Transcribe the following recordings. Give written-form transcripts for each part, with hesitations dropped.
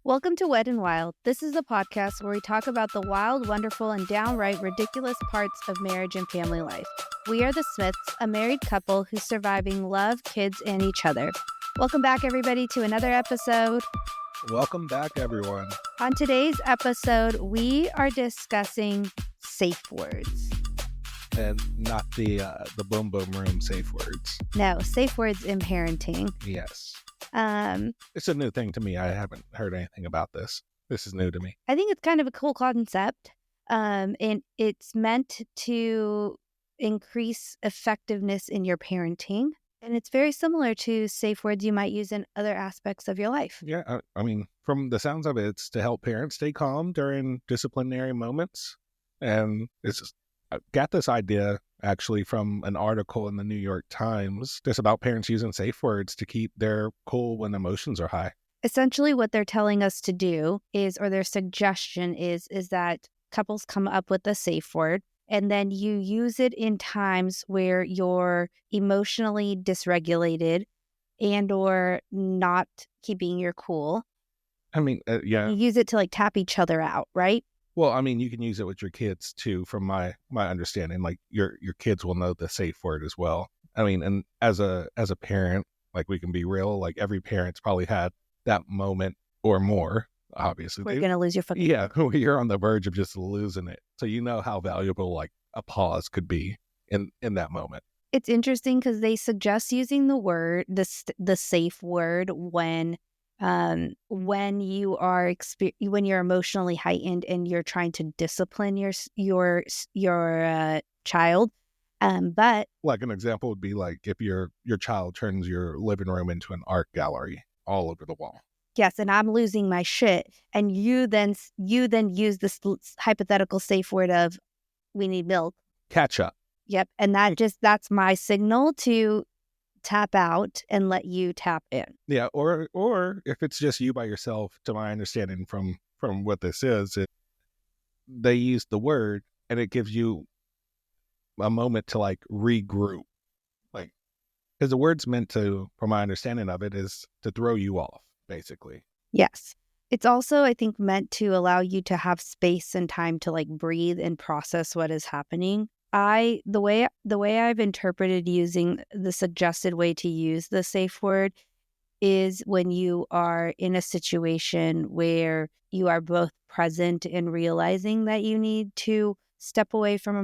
Welcome to Wed and Wild. This is a podcast where we talk about the wild, wonderful, and downright ridiculous parts of marriage and family life. We are the Smiths, a married couple who's surviving love, kids, and each other. Welcome back, everybody, to another episode. Welcome back, everyone. On today's episode, we are discussing safe words. And not the boom boom room safe words. No, safe words in parenting. Yes. It's a new thing to me. I haven't heard anything about this. This is new to me. I think it's kind of a cool concept. And it's meant to increase effectiveness in your parenting. And it's very similar to safe words you might use in other aspects of your life. Yeah, I mean, from the sounds of it, it's to help parents stay calm during disciplinary moments. And I got this idea actually from an article in the New York Times just about parents using safe words to keep their cool when emotions are high. Essentially what they're telling us to do is, or their suggestion is that couples come up with a safe word and then you use it in times where you're emotionally dysregulated and or not keeping your cool. I mean, yeah. You use it to tap each other out, right? Well, I mean, you can use it with your kids too, from my understanding. Like your kids will know the safe word as well. I mean, and as a parent, we can be real. Every parent's probably had that moment or more. Obviously, we're gonna lose your fucking where you're on the verge of just losing it. So you know how valuable a pause could be in that moment. It's interesting because they suggest using the safe word when you are when you're emotionally heightened and you're trying to discipline your child. But an example would be if your child turns your living room into an art gallery all over the wall. Yes, and I'm losing my shit, and you then use this hypothetical safe word of we need milk. Catch up. Yep, and that's my signal to tap out and let you tap in. Yeah, or if it's just you by yourself, to my understanding from what this is, they use the word and it gives you a moment to regroup. Because the word's meant to, from my understanding of it, is to throw you off, basically. Yes. It's also, I think, meant to allow you to have space and time to breathe and process what is happening. The way I've interpreted using the suggested way to use the safe word is when you are in a situation where you are both present and realizing that you need to step away from a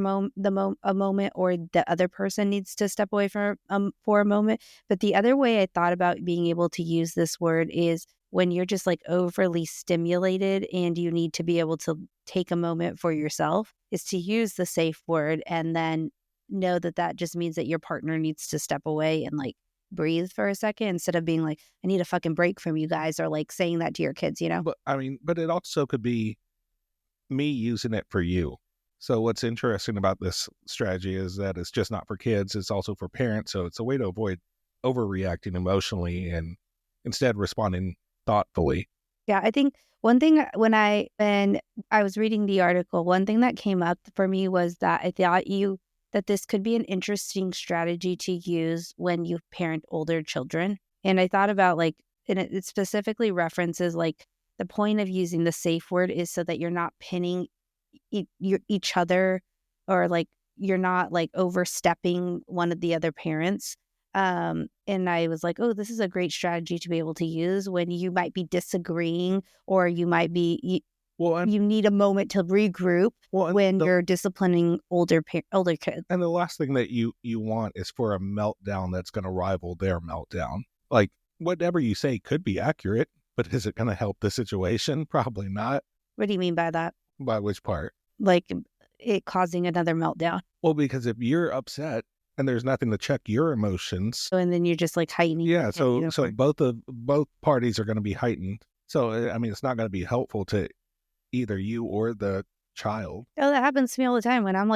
moment, or the other person needs to step away for a moment. But the other way I thought about being able to use this word is when you're just overly stimulated and you need to be able to take a moment for yourself, is to use the safe word and then know that just means that your partner needs to step away and breathe for a second, instead of being I need a fucking break from you guys, or saying that to your kids, But it also could be me using it for you. So what's interesting about this strategy is that it's just not for kids, it's also for parents. So it's a way to avoid overreacting emotionally and instead responding thoughtfully. Yeah, I think one thing when I was reading the article, one thing that came up for me was that I thought that this could be an interesting strategy to use when you parent older children. And I thought about and it specifically references the point of using the safe word is so that you're not pinning each other, or you're not overstepping one of the other parents. And I was oh, this is a great strategy to be able to use when you might be disagreeing, or you might be you need a moment to regroup when you're disciplining older kids. And the last thing that you want is for a meltdown that's going to rival their meltdown. Whatever you say could be accurate, but is it going to help the situation? Probably not. What do you mean by that? By which part? It causing another meltdown. Well, because if you're upset and there's nothing to check your emotions, and then you're just heightening. Yeah, so both parties are going to be heightened. So I mean, it's not going to be helpful to either you or the child. Oh, that happens to me all the time when I'm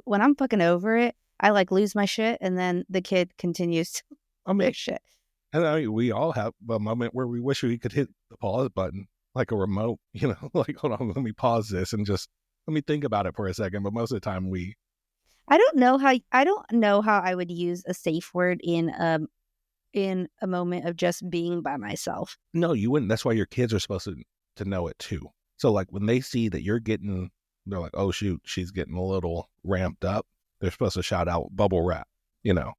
when I'm fucking over it, I lose my shit, and then the kid continues to make shit. And I mean, we all have a moment where we wish we could hit the pause button, like a remote, hold on, let me pause this and just let me think about it for a second. But most of the time I don't know how I would use a safe word in a moment of just being by myself. No, you wouldn't. That's why your kids are supposed to to know it too. So like when they see that they're like, oh shoot, she's getting a little ramped up. They're supposed to shout out bubble wrap,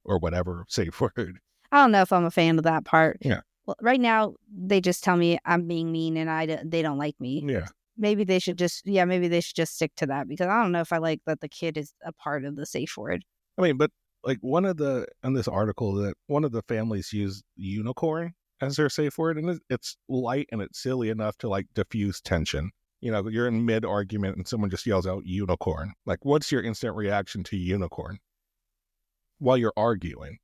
or whatever safe word. I don't know if I'm a fan of that part. Yeah. Well, right now they just tell me I'm being mean and they don't like me. Yeah. Maybe they should just stick to that, because I don't know if I like that the kid is a part of the safe word. I mean, but like in this article that one of the families used unicorn as their safe word, and it's light and it's silly enough to like diffuse tension. You're in mid argument and someone just yells out unicorn. Like, what's your instant reaction to unicorn while you're arguing?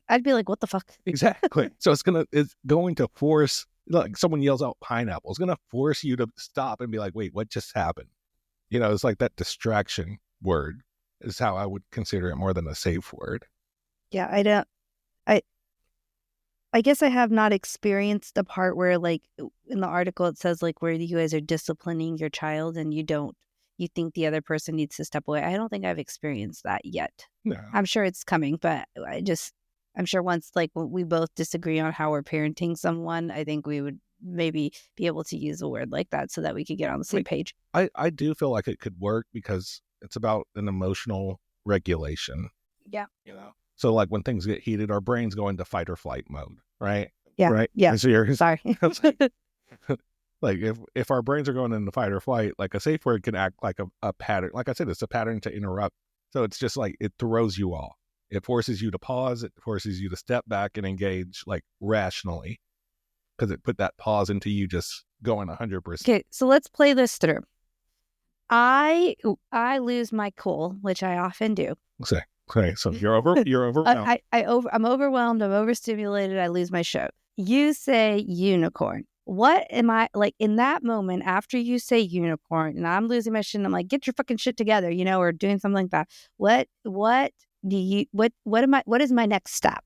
I'd be like, what the fuck? Exactly. So it's going to force, like someone yells out pineapple, it's going to force you to stop and be like, wait, what just happened? It's like that distraction word is how I would consider it, more than a safe word. Yeah, I guess I have not experienced the part where, like, in the article it says like where you guys are disciplining your child and you think the other person needs to step away. I don't think I've experienced that yet. No. I'm sure it's coming, but I'm sure once like we both disagree on how we're parenting someone, I think we would maybe be able to use a word like that so that we could get on the same page. I do feel like it could work because it's about an emotional regulation. Yeah. So like when things get heated, our brains go into fight or flight mode, right? Yeah. Right. Yeah. And so sorry. like if our brains are going into fight or flight, like a safe word can act like a pattern. Like I said, it's a pattern to interrupt. So it's just like it throws you off. It forces you to pause. It forces you to step back and engage like rationally, because it put that pause into you just going 100%. Okay, so let's play this through. I lose my cool, which I often do. Okay, so you're overwhelmed. I'm overwhelmed. I'm overstimulated. I lose my show. You say unicorn. What am I like in that moment after you say unicorn and I'm losing my shit? And I'm like, get your fucking shit together, or doing something like that. What is my next step?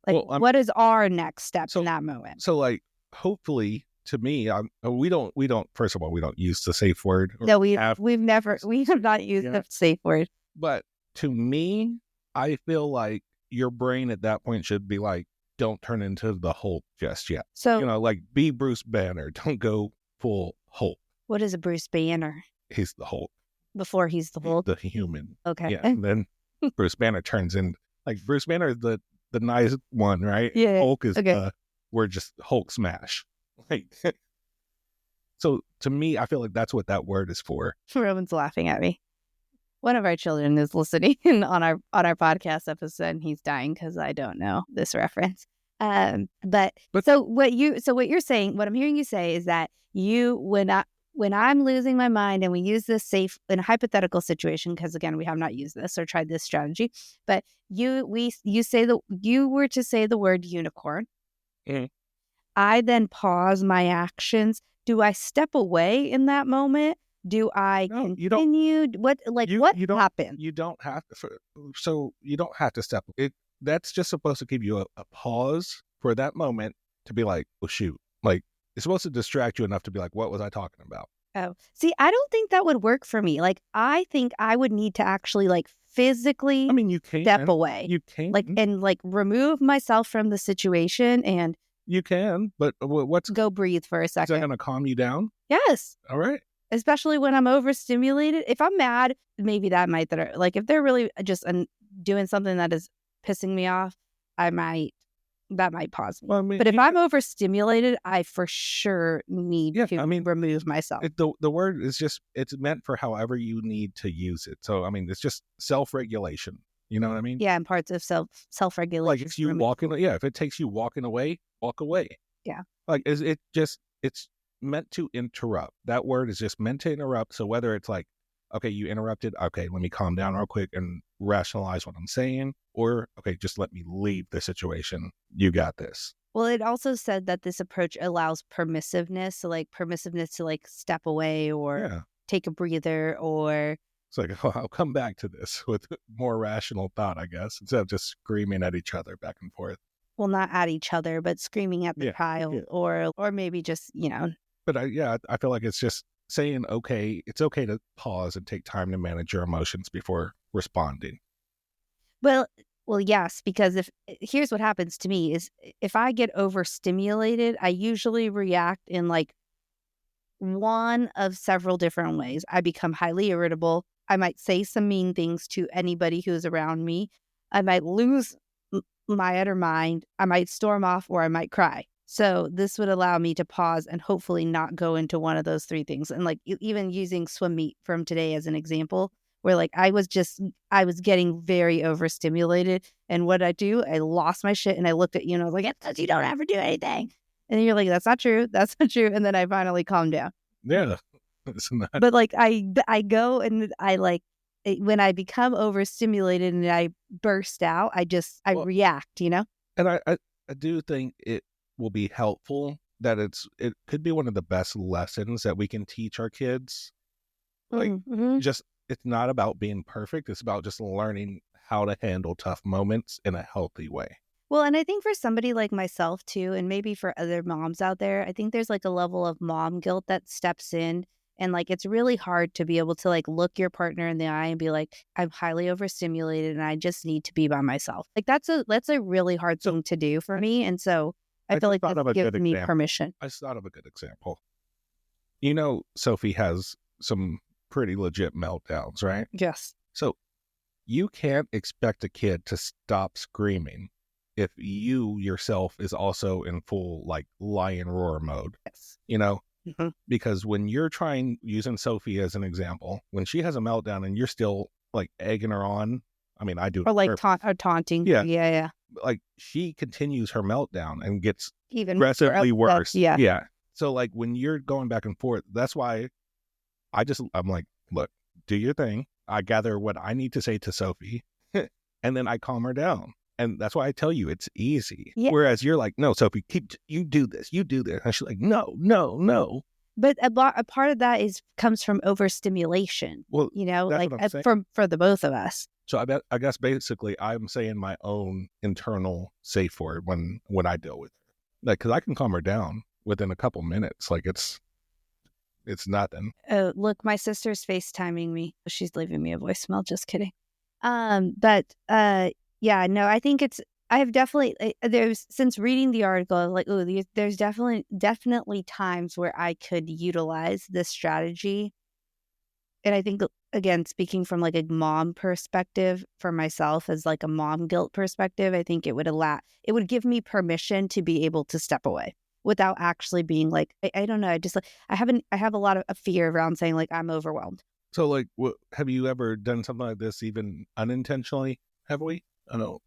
Like, what is our next step in that moment? So like, hopefully, to me, we don't. First of all, we don't use the safe word. No, we have not used the safe word. But to me, I feel like your brain at that point should be like, don't turn into the Hulk just yet. So, like be Bruce Banner. Don't go full Hulk. What is a Bruce Banner? He's the Hulk. Before he's the Hulk? The human. Okay. Yeah. And then Bruce Banner turns in, like Bruce Banner is the nice one, right? Yeah. Hulk is we're just Hulk smash. Like, so to me, I feel like that's what that word is for. Roman's laughing at me. One of our children is listening on our podcast episode, and he's dying because I don't know this reference. But so what you're saying, what I'm hearing you say is that when I'm losing my mind and we use this safe in a hypothetical situation, because again, we have not used this or tried this strategy, but you were to say the word unicorn. Mm-hmm. I then pause my actions. Do I step away in that moment? Do I continue? What happened? You don't have to. So you don't have to step. That's just supposed to give you a pause for that moment to be like, oh shoot, like it's supposed to distract you enough to be like, what was I talking about? Oh, see, I don't think that would work for me. Like, I think I would need to actually like physically. I mean, you can step away. You can and remove myself from the situation and. You can, but go breathe for a second. Is that going to calm you down? Yes. All right. Especially when I'm overstimulated. If I'm mad, maybe that might, if they're really just doing something that is pissing me off, that might pause me. Well, I mean, but if I'm overstimulated, I for sure need to remove myself. The word is it's meant for however you need to use it. So, I mean, it's just self-regulation. You know what I mean? Yeah, and parts of self-regulation. Like if you if it takes you walking away, walk away. Yeah. Like it's meant to interrupt. That word is just meant to interrupt. So whether it's like, okay, you interrupted, okay, let me calm down real quick and rationalize what I'm saying, or okay, just let me leave the situation. You got this. Well, it also said that this approach allows permissiveness, so like permissiveness to like step away or take a breather or. It's like, oh, I'll come back to this with more rational thought, I guess, instead of just screaming at each other back and forth. Well, not at each other, but screaming at the child or maybe just, But I feel like it's just saying, okay, it's okay to pause and take time to manage your emotions before responding. Well, yes, because here's what happens to me is if I get overstimulated, I usually react in like one of several different ways. I become highly irritable. I might say some mean things to anybody who's around me. I might lose my utter mind. I might storm off, or I might cry. So this would allow me to pause and hopefully not go into one of those three things. And like even using swim meet from today as an example, where like I was getting very overstimulated. And what I do, I lost my shit and I looked at you and I was like, it's because you don't ever do anything. And then you're like, that's not true. That's not true. And then I finally calmed down. Yeah. It's not. But like I go and I like, when I become overstimulated and I burst out, I react, you know? And I do think it will be helpful that it could be one of the best lessons that we can teach our kids. Like, just, it's not about being perfect. It's about just learning how to handle tough moments in a healthy way. Well, and I think for somebody like myself too, and maybe for other moms out there, I think there's like a level of mom guilt that steps in. And like, it's really hard to be able to like look your partner in the eye and be like, I'm highly overstimulated and I just need to be by myself. Like that's a really hard thing to do for me. And so I feel like that gives me permission. I thought of a good example. You know, Sophie has some pretty legit meltdowns, right? Yes. So you can't expect a kid to stop screaming if you yourself is also in full like lion roar mode. Yes. You know? Because when you're using Sophie as an example, when she has a meltdown and you're still like egging her on, I mean, I do. Or like taunting. Yeah. Yeah. Like she continues her meltdown and gets even progressively worse. Yeah. So like when you're going back and forth, that's why I'm like, look, do your thing. I gather what I need to say to Sophie and then I calm her down. And that's why I tell you it's easy. Yeah. Whereas you're like, no, Sophie, you do this. And she's like, no. But a part of that comes from overstimulation. Well, you know, like for the both of us. So I guess basically I'm saying my own internal safe word when I deal with her, like, because I can calm her down within a couple minutes. Like it's nothing. Look, my sister's FaceTiming me. She's leaving me a voicemail. Just kidding. Yeah, no, I think I have definitely, since reading the article, like, there's definitely times where I could utilize this strategy. And I think, again, speaking from like a mom perspective for myself as like a mom guilt perspective, I think it would give me permission to be able to step away without actually being like, I don't know. I have a lot of fear around saying like, I'm overwhelmed. So like, have you ever done something like this even unintentionally? Have we? I don't know,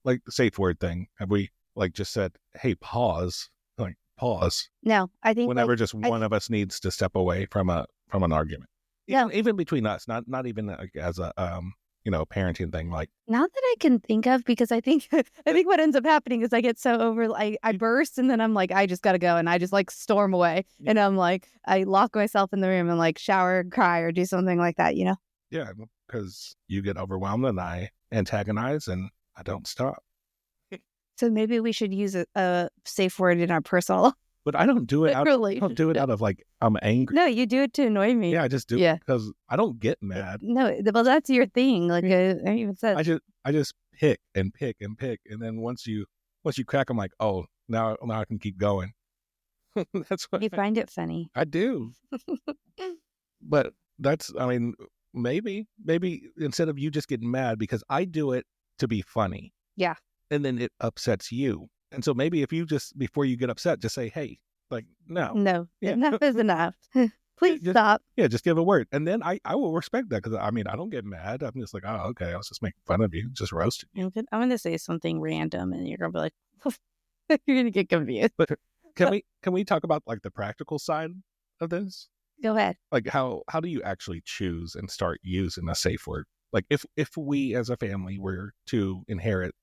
like the safe word thing. Have we like just said, hey, pause, like pause? No, I think whenever just one of us needs to step away from an argument. Even between us, not even like as a parenting thing. Like, not that I can think of, because I think what ends up happening is I get so I burst and then I'm like, I just gotta go, and I just like storm away, and I'm like, I lock myself in the room and like shower, cry, or do something like that, you know? Yeah, because you get overwhelmed and I antagonize and I don't stop. So maybe we should use a safe word in our personal. But I don't do it out of like I'm angry. No, you do it to annoy me. Yeah, I just do it because I don't get mad. No, well, that's your thing. Like I even said, I just pick and pick and pick, and then once you crack, I'm like, oh, now I can keep going. That's what you find it funny. I do. But maybe instead of you just getting mad because I do it to be funny. Yeah. And then it upsets you. And so maybe if you just, before you get upset, just say, hey, like, no. No, enough is enough. Please stop. Yeah, just give a word. And then I will respect that, because I don't get mad. I'm just like, oh, okay, I was just making fun of you, just roasting you. I'm going to say something random and you're going to be like, you're going to get confused. But can we talk about like the practical side of this? Go ahead. Like how do you actually choose and start using a safe word? Like if we as a family were to inherit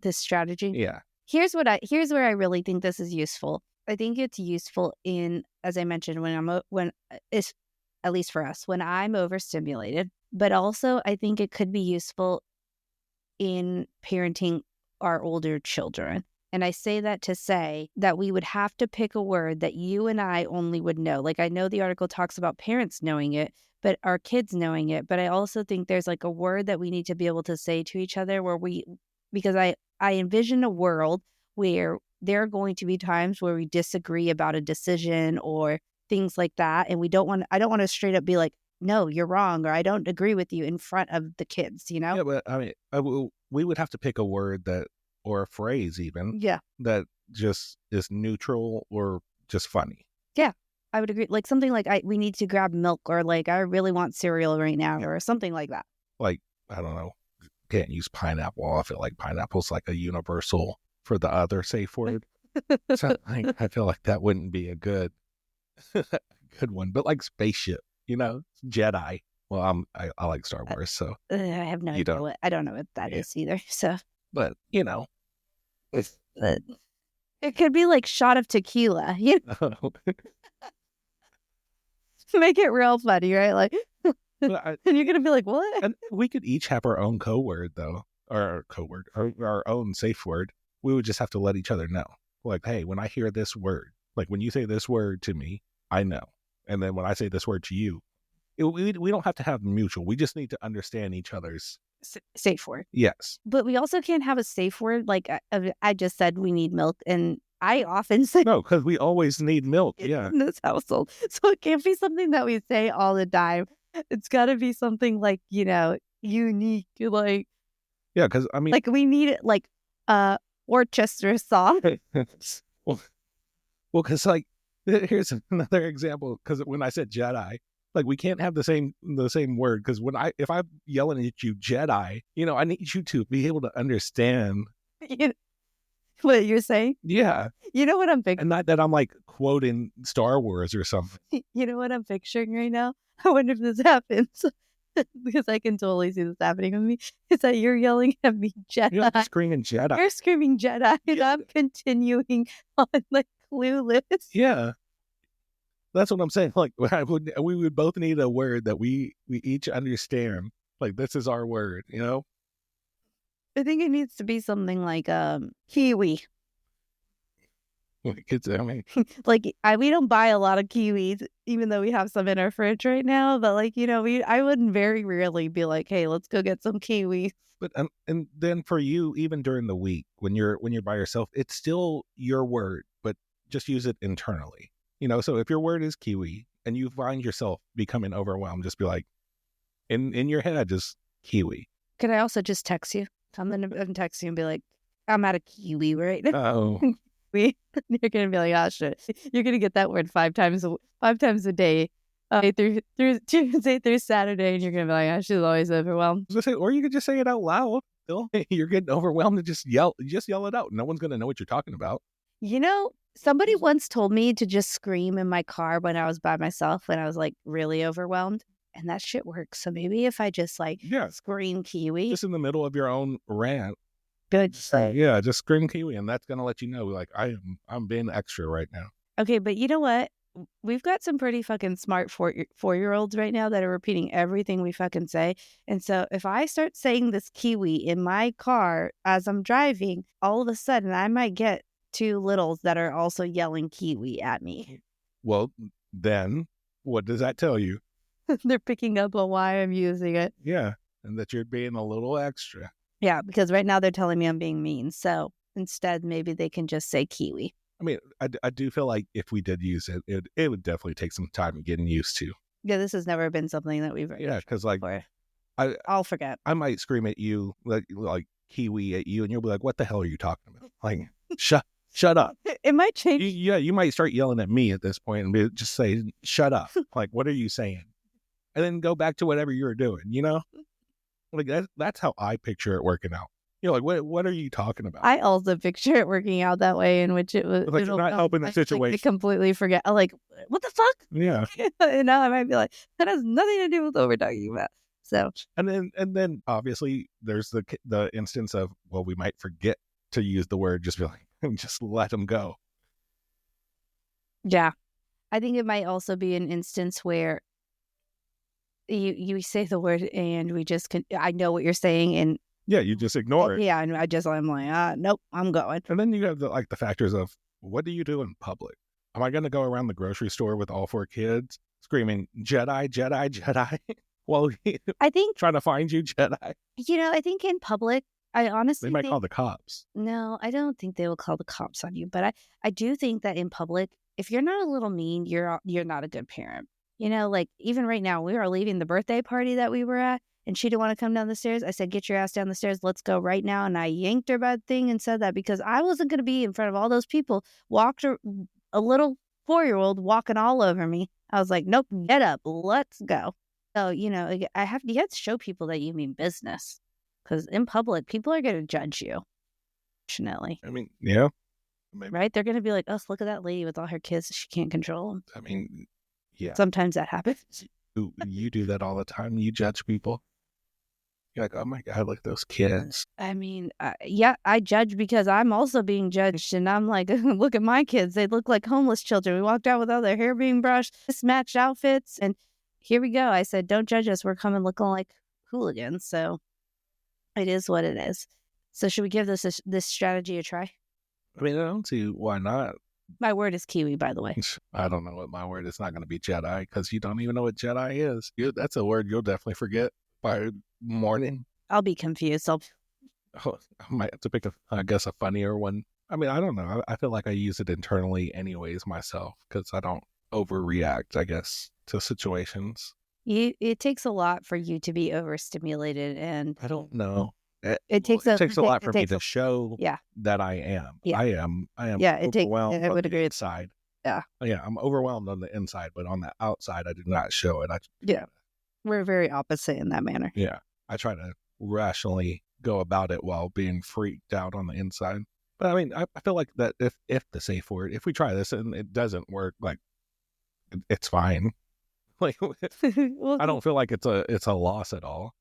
this strategy? Yeah. Here's where I really think this is useful. I think it's useful in, as I mentioned, when it's, at least for us, when I'm overstimulated, but also I think it could be useful in parenting our older children. And I say that to say that we would have to pick a word that you and I only would know. Like, I know the article talks about parents knowing it, but our kids knowing it. But I also think there's like a word that we need to be able to say to each other because I envision a world where there are going to be times where we disagree about a decision, or things like that. And I don't want to straight up be like, no, you're wrong, or I don't agree with you in front of the kids, you know? Yeah, but I mean, we would have to pick a word or a phrase even, Yeah. that just is neutral or just funny. Yeah. I would agree. Like something like we need to grab milk, or like I really want cereal right now, or something like that. Like, I don't know, can't use pineapple. I feel like pineapple's like a universal for the other safe word. So I feel like that wouldn't be a good one. But like spaceship, Jedi. Well, I like Star Wars, so I have no idea I don't know what that is either. So, but but it could be like shot of tequila, make it real funny, right? Like, and you're gonna be like, what? And we could each have our own code word, though, or our own safe word. We would just have to let each other know, like, hey, when I hear this word, like when you say this word to me, I know, and then when I say this word to you, we don't have to have mutual. We just need to understand each other's safe word. Yes, but we also can't have a safe word. Like I just said, we need milk, and I often say no, because we always need milk. Yeah, in this household, so it can't be something that we say all the time. It's got to be something like unique, like because I mean, like we need it, like Worcester sauce. well, because like here's another example. Because when I said Jedi, like we can't have the same word. Because if I'm yelling at you Jedi, I need you to be able to understand what you're saying. Yeah, you know what I'm picturing, and not that I'm like quoting Star Wars or something. You know what I'm picturing right now? I wonder if this happens. Because I can totally see this happening with me. Is that you're yelling at me Jedi. You're screaming Jedi. You're screaming Jedi, and I'm continuing on like Clueless. Yeah. That's what I'm saying. Like, we would both need a word that we each understand. Like, this is our word, I think it needs to be something like Kiwi. Like we don't buy a lot of kiwis, even though we have some in our fridge right now. But like I wouldn't very rarely be like, hey, let's go get some kiwis. But and then for you, even during the week when you're by yourself, it's still your word, but just use it internally. So if your word is Kiwi and you find yourself becoming overwhelmed, just be like, in your head, just Kiwi. Could I also just text you? I'm gonna text you and be like, I'm at a Kiwi right now. Oh. You're gonna be like, oh shit! You're gonna get that word 5 times a day, through Tuesday through Saturday, and you're gonna be like, oh, she's always overwhelmed. Or you could just say it out loud. You're getting overwhelmed and just yell it out. No one's gonna know what you're talking about. Somebody once told me to just scream in my car when I was by myself when I was like really overwhelmed, and that shit works. So maybe if I just scream Kiwi, just in the middle of your own rant. Good. Yeah, just scream Kiwi, and that's gonna let you know, like, I'm being extra right now. Okay, but you know what? We've got some pretty fucking smart 4-year-olds right now that are repeating everything we fucking say. And so if I start saying this Kiwi in my car as I'm driving, all of a sudden I might get 2 littles that are also yelling Kiwi at me. Well, then what does that tell you? They're picking up on why I'm using it. Yeah, and that you're being a little extra. Yeah, because right now they're telling me I'm being mean. So instead, maybe they can just say Kiwi. I mean, I do feel like if we did use it, it would definitely take some time getting used to. Yeah, this has never been something that we've... Yeah, because like, I'll forget. I might scream at you, like Kiwi at you, and you'll be like, what the hell are you talking about? Like, shut up. It might change. You might start yelling at me at this point and just say, shut up. Like, what are you saying? And then go back to whatever you're doing, Like that's how I picture it working out. Like what are you talking about? I also picture it working out that way, in which it was like you're not helping the situation. I completely forget. I'm like, what the fuck? Yeah. And now I might be like, that has nothing to do with what we're talking about. So and then obviously there's the instance of, well, we might forget to use the word, just be like, just let them go. Yeah, I think it might also be an instance where you say the word and we just I know what you're saying, and yeah, you just ignore it. Yeah, and I'm like, nope, I'm going. And then you have the factors of, what do you do in public? Am I going to go around the grocery store with all 4 kids screaming Jedi, Jedi, Jedi? Well, I think trying to find you, Jedi. I think in public, I honestly they might call the cops. No, I don't think they will call the cops on you, but I do think that in public, if you're not a little mean, you're not a good parent. You know, like even right now, we were leaving the birthday party that we were at, and she didn't want to come down the stairs. I said, "Get your ass down the stairs. Let's go right now." And I yanked her by the thing and said that because I wasn't going to be in front of all those people. Walked her, a little 4-year-old walking all over me. I was like, "Nope, get up, let's go." So you know, you have to show people that you mean business, because in public, people are going to judge you. Unfortunately, I mean, yeah. Maybe. right? They're going to be like, "Oh, look at that lady with all her kids. She can't control them." I mean, yeah. Sometimes that happens. You do that all the time. You judge people. You're like, oh my God, look at those kids. I mean, yeah, I judge because I'm also being judged. And I'm like, look at my kids. They look like homeless children. We walked out with all their hair being brushed, mismatched outfits. And here we go. I said, don't judge us. We're coming looking like hooligans. So it is what it is. So should we give this strategy a try? I mean, I don't see why not. My word is Kiwi, by the way. I don't know what my word is. It's not going to be Jedi because you don't even know what Jedi is. That's a word you'll definitely forget by morning. I'll be confused. I might have to pick I guess a funnier one. I mean, I don't know. I feel like I use it internally anyways myself because I don't overreact, I guess, to situations. It takes a lot for you to be overstimulated, and I don't know. It takes a lot for me to show that I am. Yeah. I am overwhelmed I would agree. Inside. Yeah. Yeah, I'm overwhelmed on the inside, but on the outside, I do not show it. We're very opposite in that manner. Yeah. I try to rationally go about it while being freaked out on the inside. But I mean, I feel like that if the safe word, if we try this and it doesn't work, like, it's fine. Like, I don't feel like it's a loss at all.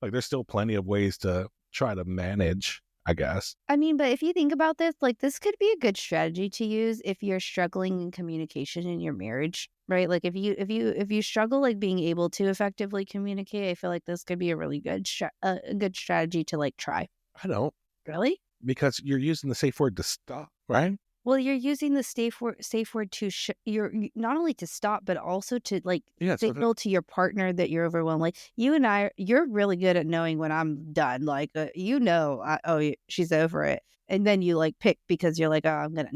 Like, there's still plenty of ways to try to manage, I guess. I mean, but if you think about this, like, this could be a good strategy to use if you're struggling in communication in your marriage, right? Like, if you struggle, like, being able to effectively communicate, I feel like this could be a really good strategy to, like, try. I don't. Really? Because you're using the safe word to stop, right? Well, you're using the safe word to you're not only to stop, but also to like signal to your partner that you're overwhelmed. Like you and I, you're really good at knowing when I'm done. Like she's over it, and then you like pick because you're like, oh, I'm gonna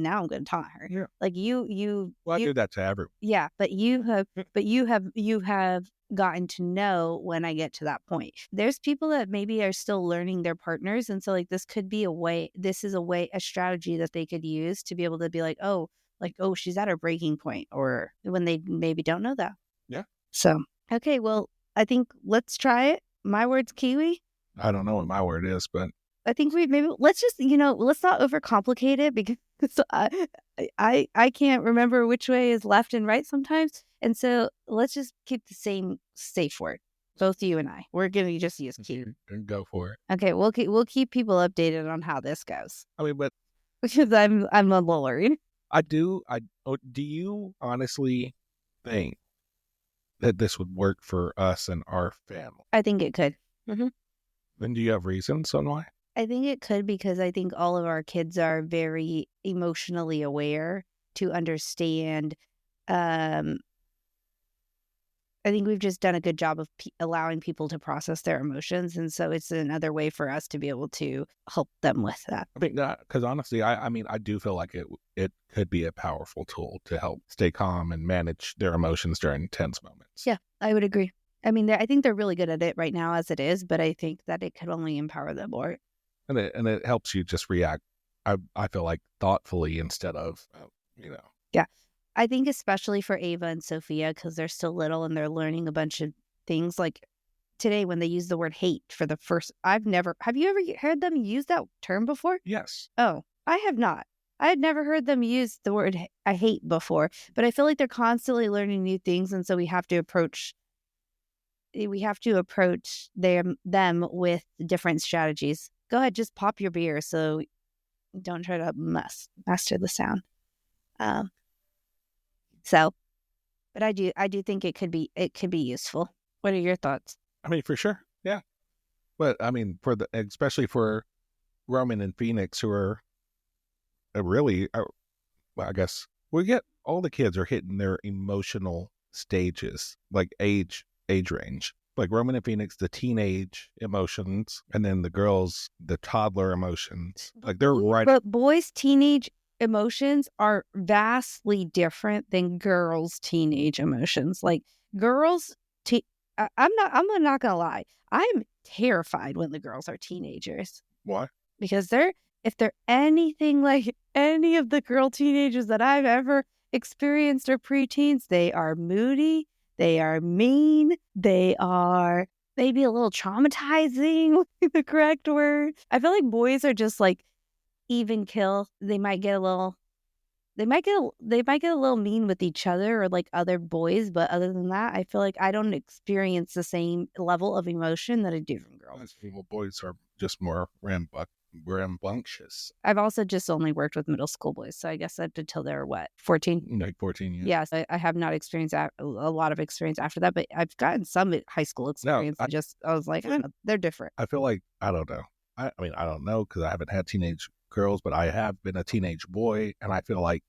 taunt her. Yeah. Like I do that to everyone. Yeah, but you have gotten to know when I get to that point. There's people that maybe are still learning their partners, and so like this could be a strategy that they could use to be able to be like, oh, she's at her breaking point, or when they maybe don't know that. Yeah. So okay, well, I think let's try it. My word's Kiwi. I don't know what my word is, but I think let's just let's not overcomplicate it because I can't remember which way is left and right sometimes. And so let's just keep the same safe word. Both you and I. We're going to just use keep. Go for it. Okay, we'll keep people updated on how this goes. I mean, but because I'm a little worried. Do you honestly think that this would work for us and our family? I think it could. Mm-hmm. Then do you have reasons on why? I think it could because I think all of our kids are very emotionally aware to understand. I think we've just done a good job of allowing people to process their emotions. And so it's another way for us to be able to help them with that. I think that, because honestly, I mean, I do feel like it could be a powerful tool to help stay calm and manage their emotions during tense moments. Yeah, I would agree. I mean, I think they're really good at it right now as it is, but I think that it could only empower them more. And it helps you just react, I feel like, thoughtfully instead of, Yeah. I think especially for Ava and Sophia, because they're still little and they're learning a bunch of things. Like today when they use the word hate for the first, have you ever heard them use that term before? Yes. Oh, I have not. I had never heard them use the word I hate before, but I feel like they're constantly learning new things. And so we have to approach them with different strategies. Go ahead, just pop your beer. So don't try to master the sound. But I do think it could be useful. What are your thoughts? I mean, for sure. Yeah. But I mean, especially for Roman and Phoenix, who are really, well, I guess we get all the kids are hitting their emotional stages, like age range. Like Roman and Phoenix, the teenage emotions, and then the girls, the toddler emotions. Like they're right. But boys' teenage emotions are vastly different than girls' teenage emotions. Like girls, I'm not gonna lie. I'm terrified when the girls are teenagers. Why? Because if they're anything like any of the girl teenagers that I've ever experienced or preteens, they are moody, they are mean, they are maybe a little traumatizing, would be the correct word. I feel like boys are just like even kill. They might get a little mean with each other or like other boys, but other than that, I feel like I don't experience the same level of emotion that I do from girls. Well, boys are just more rambunctious. I've also just only worked with middle school boys, so I guess up until they're 14? Like 14, yeah. Yes, I have not experienced a lot of experience after that, but I've gotten some high school experience. I was like, they're different. I feel like, I don't know. I mean, I don't know because I haven't had teenage girls, but I have been a teenage boy, and I feel like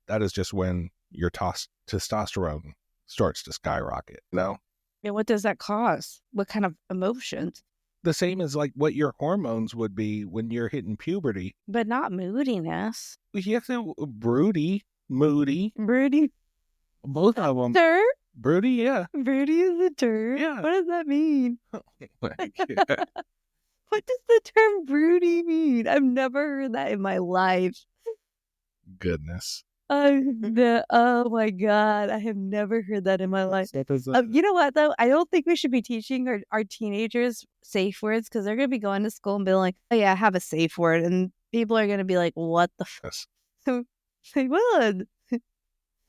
that is just when your testosterone starts to skyrocket. No, And what does that cause? What kind of emotions? the same as like what your hormones would be when you're hitting puberty. But not moodiness. You have to moody, Broody. both of them. Sir? Broody, yeah. Broody is a term? Yeah. What does that mean? Yeah. What does the term broody mean? I've never heard that in my life. Goodness. Oh my God. I have never heard that in my life. You know what, though? I don't think we should be teaching our teenagers safe words because they're going to be going to school and be like, oh, yeah, I have a safe word. And people are going to be like, what the fuck? Say, what?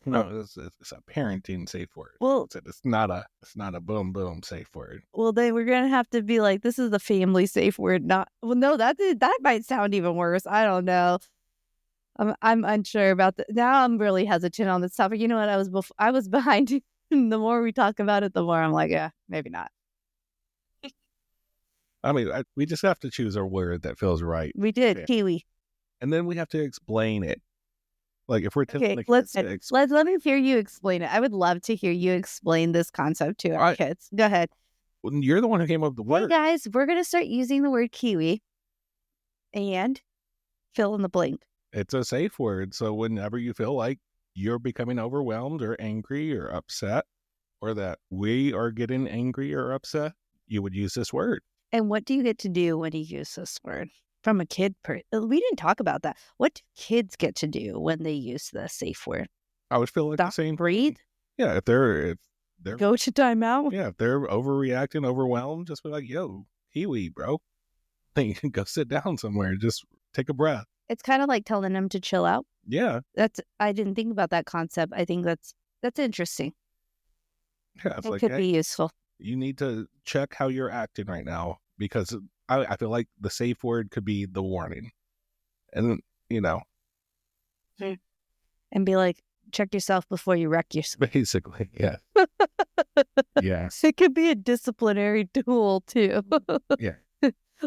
No, it's a parenting safe word. Well, it's not a boom boom safe word. Well, then we're gonna have to be like, this is the family safe word. Not well. No, that might sound even worse. I don't know. I'm unsure about that. Now I'm really hesitant on this topic. You know what? I was behind you. The more we talk about it, the more I'm like, yeah, maybe not. I mean, we just have to choose a word that feels right. We did. Yeah. Kiwi. And then we have to explain it. Like if we're okay, let me hear you explain it. I would love to hear you explain this concept to our kids. Go ahead. You're the one who came up with the word. Hey guys, we're gonna start using the word kiwi and fill in the blank. It's a safe word, so whenever you feel like you're becoming overwhelmed or angry or upset, or that we are getting angry or upset, you would use this word. And what do you get to do when you use this word? From a kid, we didn't talk about that. What do kids get to do when they use the safe word? I would feel like Stop, the same. Breathe. Yeah, if they're go to timeout. Yeah, if they're overreacting, overwhelmed, just be like, "Yo, Kiwi, bro, go sit down somewhere. Just take a breath." It's kind of like telling them to chill out. Yeah, I didn't think about that concept. I think that's interesting. Yeah, it could be useful. You need to check how you're acting right now because I feel like the safe word could be the warning. And, And be like, check yourself before you wreck yourself. Basically, yeah. Yes. It could be a disciplinary tool, too. Yeah.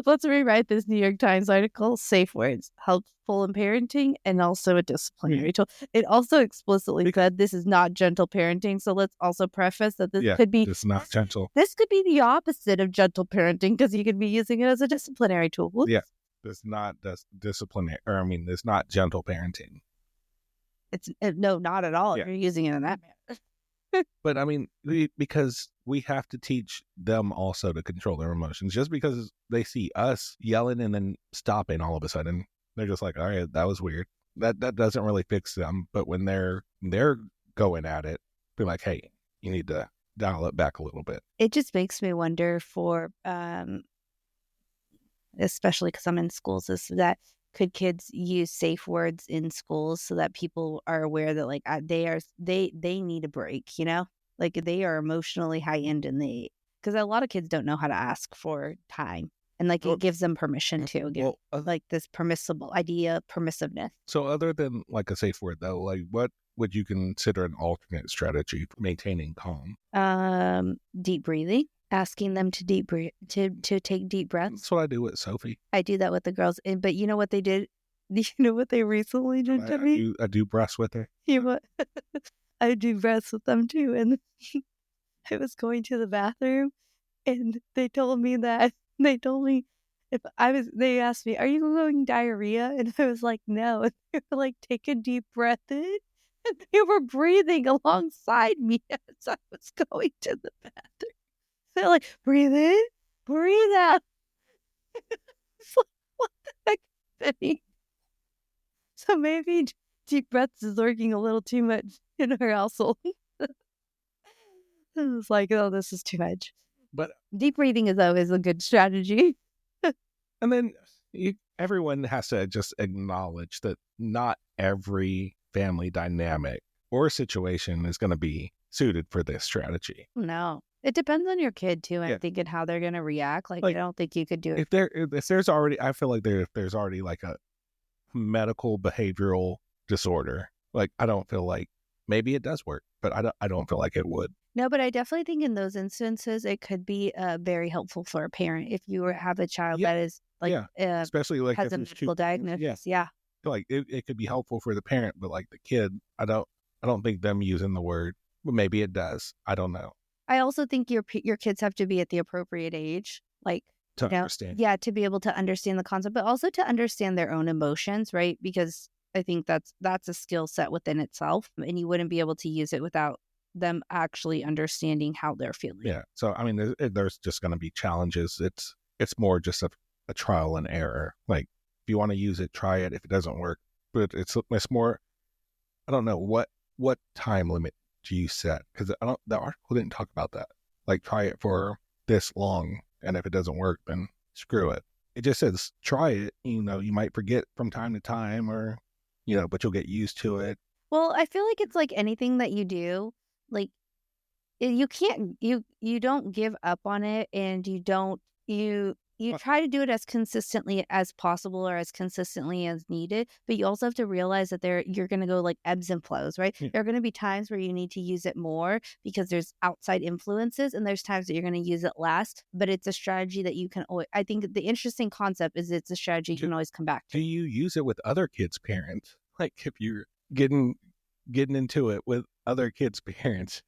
Let's rewrite this New York Times article. Safe words, helpful in parenting, and also a disciplinary tool. It also explicitly said this is not gentle parenting. So let's also preface that this could be... It's not gentle. This could be the opposite of gentle parenting because you could be using it as a disciplinary tool. Whoops. Yeah. It's not disciplinary, it's not gentle parenting. No, not at all. If you're using it in that manner. But I mean, because we have to teach them also to control their emotions. Just because they see us yelling and then stopping all of a sudden, they're just like, all right, that was weird. That doesn't really fix them. But when they're going at it, be like, hey, you need to dial it back a little bit. It just makes me wonder for, especially because I'm in schools, is that could kids use safe words in schools so that people are aware that like they need a break, like they are emotionally heightened and because a lot of kids don't know how to ask for time and like it gives them permission to like this permissiveness. So other than like a safe word though, like what would you consider an alternate strategy for maintaining calm? Deep breathing. Asking them to to take deep breaths. That's what I do with Sophie. I do that with the girls. But you know what they did? You know what they recently did to me? I do breaths with her. You know what? I do breaths with them too. And I was going to the bathroom and they told me They asked me, "Are you going diarrhea?" And I was like, "No." And they were like, "Take a deep breath in." And they were breathing alongside me as I was going to the bathroom. They're like, "Breathe in, breathe out." It's like, what the heck is happening? So maybe deep breaths is working a little too much in our household. I was like, "Oh, this is too much." But Deep breathing is always a good strategy. and then everyone has to just acknowledge that not every family dynamic or situation is going to be suited for this strategy. No. It depends on your kid too, Yeah. I'm thinking how they're gonna react. Like, I Like, don't think you could do it. if there's already, I feel like there's already like a medical behavioral disorder. Like, I don't feel like maybe it does work, but I don't feel like it would. No, but I definitely think in those instances, it could be very helpful for a parent if you have a child Yeah. that is like Yeah. Especially like has if a it's medical diagnosis. Yeah. feel like it could be helpful for the parent, but like the kid, I don't think them using the word, but maybe it does. I don't know. I also think your kids have to be at the appropriate age, like, To you know, understand. yeah, to be able to understand the concept, but also to understand their own emotions, right? Because I think that's a skill set within itself, and you wouldn't be able to use it without them actually understanding how they're feeling. Yeah. So I mean, there's just going to be challenges. It's more just a trial and error. Like, if you want to use it, try it. If it doesn't work, but it's more. I don't know what time limit do you set, because the article didn't talk about that. Like, try it for this long, and if it doesn't work, then screw it. It just says try it. You know, you might forget from time to time, or but you'll get used to it. Well, I feel like it's like anything that you do, like you can't you don't give up on it, and you Well, try to do it as consistently as possible or as consistently as needed, but you also have to realize that you're going to go like ebbs and flows, right? Yeah. There are going to be times where you need to use it more because there's outside influences, and there's times that you're going to use it less, but it's a strategy that you can always, I think the interesting concept is it's a strategy you can always come back Do to. you use it with other kids' parents? Like, if you're getting into it with other kids' parents,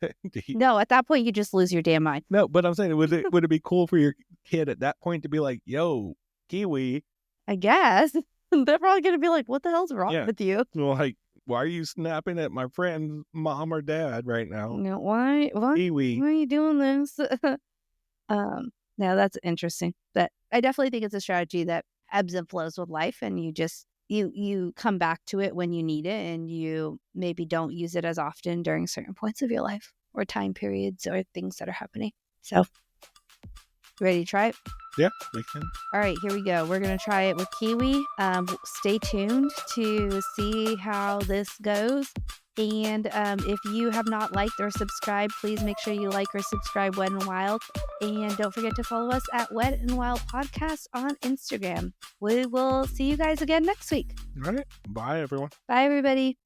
No, at that point you just lose your damn mind. No, but I'm saying, would it be cool for your kid at that point to be like, "Yo, Kiwi, I guess. They're probably going to be like, "What the hell's wrong Yeah. with you?" like, why are you snapping at my friend's mom or dad right now? No, why Kiwi." are you doing this? No, that's interesting. But I definitely think it's a strategy that ebbs and flows with life, and you just you come back to it when you need it, and you maybe don't use it as often during certain points of your life or time periods or things that are happening. So, ready to try it? Yeah, we can. All right, here we go. We're going to try it with Kiwi. Stay tuned to see how this goes. And if you have not liked or subscribed, please make sure you like or subscribe Wed and Wild. And don't forget to follow us at Wed and Wild Podcast on Instagram. We will see you guys again next week. All right. Bye, everyone. Bye, everybody.